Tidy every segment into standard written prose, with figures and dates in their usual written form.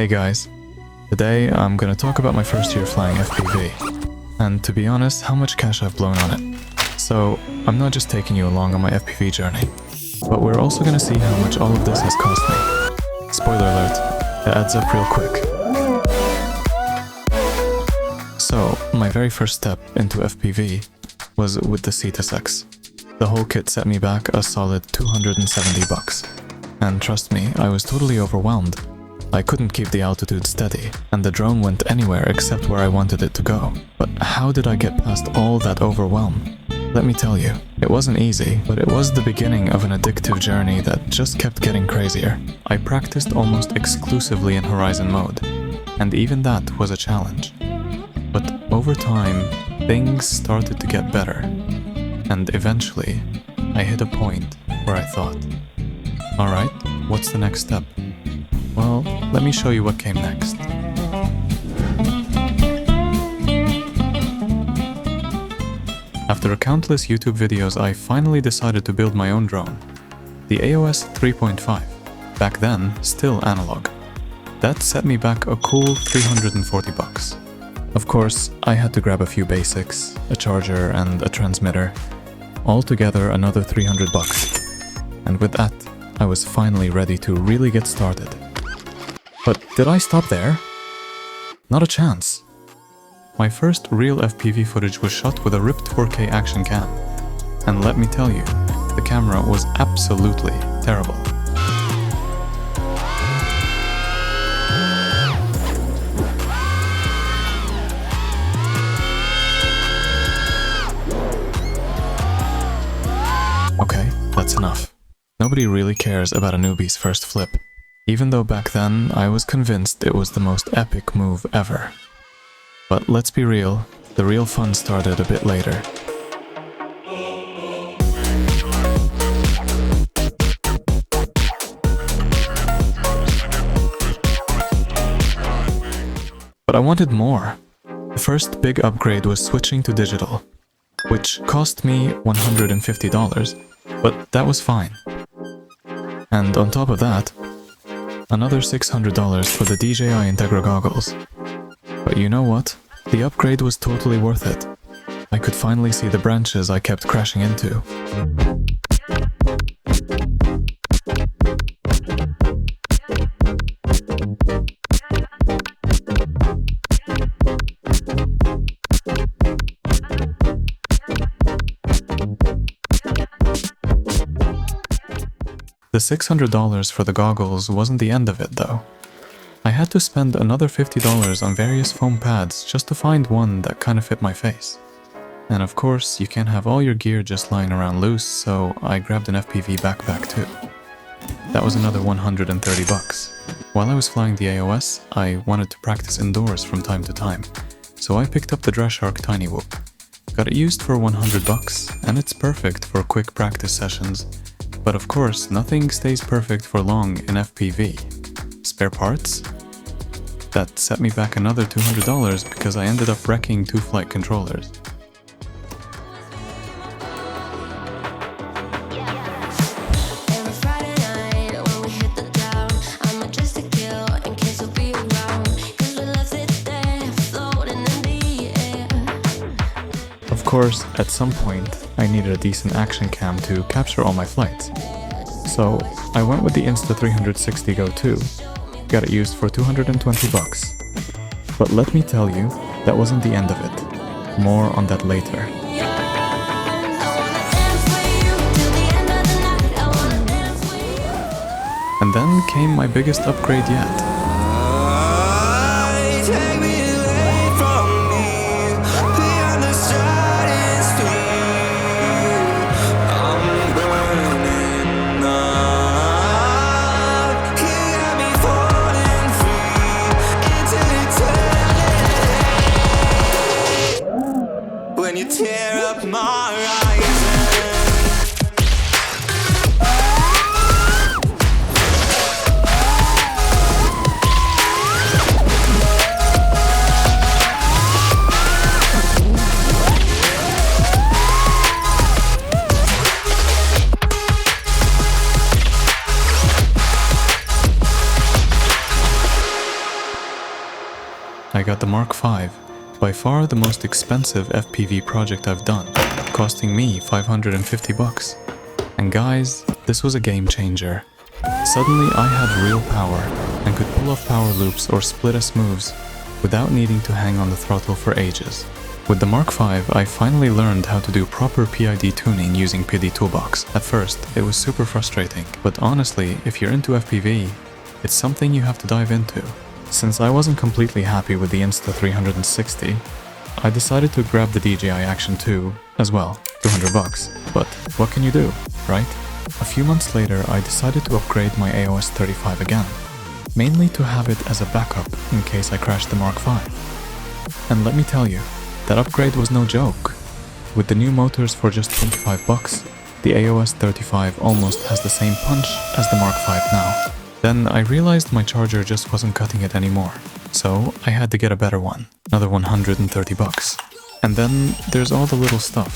Hey guys, today I'm gonna talk about my first year flying FPV, and to be honest, how much cash I've blown on it. So I'm not just taking you along on my FPV journey, but we're also gonna see how much all of this has cost me. Spoiler alert, it adds up real quick. So my very first step into FPV was with the Synthw. The whole kit set me back a solid $270. And trust me, I was totally overwhelmed. I couldn't keep the altitude steady, and the drone went anywhere except where I wanted it to go. But how did I get past all that overwhelm? Let me tell you, it wasn't easy, but it was the beginning of an addictive journey that just kept getting crazier. I practiced almost exclusively in horizon mode, and even that was a challenge. But over time, things started to get better, and eventually, I hit a point where I thought, alright, what's the next step? Well, let me show you what came next. After countless YouTube videos, I finally decided to build my own drone. The AOS 3.5, back then still analog. That set me back a cool $340. Of course, I had to grab a few basics, a charger and a transmitter, altogether another $300. And with that, I was finally ready to really get started. But did I stop there? Not a chance. My first real FPV footage was shot with a ripped 4K action cam. And let me tell you, the camera was absolutely terrible. Okay, that's enough. Nobody really cares about a newbie's first flip. Even though back then, I was convinced it was the most epic move ever. But let's be real, the real fun started a bit later. But I wanted more. The first big upgrade was switching to digital, which cost me $150, but that was fine. And on top of that, another $600 for the DJI Integra goggles. But you know what? The upgrade was totally worth it. I could finally see the branches I kept crashing into. The $600 for the goggles wasn't the end of it, though. I had to spend another $50 on various foam pads just to find one that kind of fit my face. And of course, you can't have all your gear just lying around loose, so I grabbed an FPV backpack too. That was another $130. While I was flying the AOS, I wanted to practice indoors from time to time, so I picked up the Dreshark Tiny Whoop. Got it used for $100, and it's perfect for quick practice sessions. But of course, nothing stays perfect for long in FPV. Spare parts? That set me back another $200 because I ended up wrecking 2 flight controllers. Of course, at some point, I needed a decent action cam to capture all my flights. So I went with the Insta360 Go 2, got it used for $220. But let me tell you, that wasn't the end of it. More on that later. And then came my biggest upgrade yet. I got the Mark V, by far the most expensive FPV project I've done, costing me 550 bucks. And guys, this was a game changer. Suddenly I had real power and could pull off power loops or split-S moves without needing to hang on the throttle for ages. With the Mark V, I finally learned how to do proper PID tuning using PD Toolbox. At first, it was super frustrating, but honestly, if you're into FPV, it's something you have to dive into. Since I wasn't completely happy with the Insta360, I decided to grab the DJI Action 2 as well, 200 bucks. But what can you do, right? A few months later, I decided to upgrade my AOS 35 again, mainly to have it as a backup in case I crashed the Mark V. And let me tell you, that upgrade was no joke. With the new motors for just 25 bucks, the AOS 35 almost has the same punch as the Mark V now. Then I realized my charger just wasn't cutting it anymore, so I had to get a better one, another 130 bucks. And then there's all the little stuff.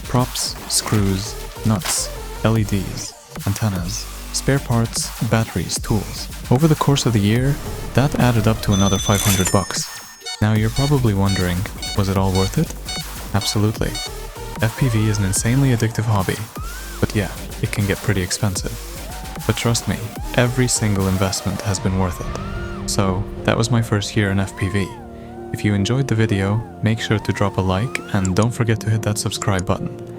Props, screws, nuts, LEDs, antennas, spare parts, batteries, tools. Over the course of the year, that added up to another 500 bucks. Now you're probably wondering, was it all worth it? Absolutely. FPV is an insanely addictive hobby, but yeah, it can get pretty expensive. But trust me, every single investment has been worth it. So, that was my first year in FPV. If you enjoyed the video, make sure to drop a like and don't forget to hit that subscribe button.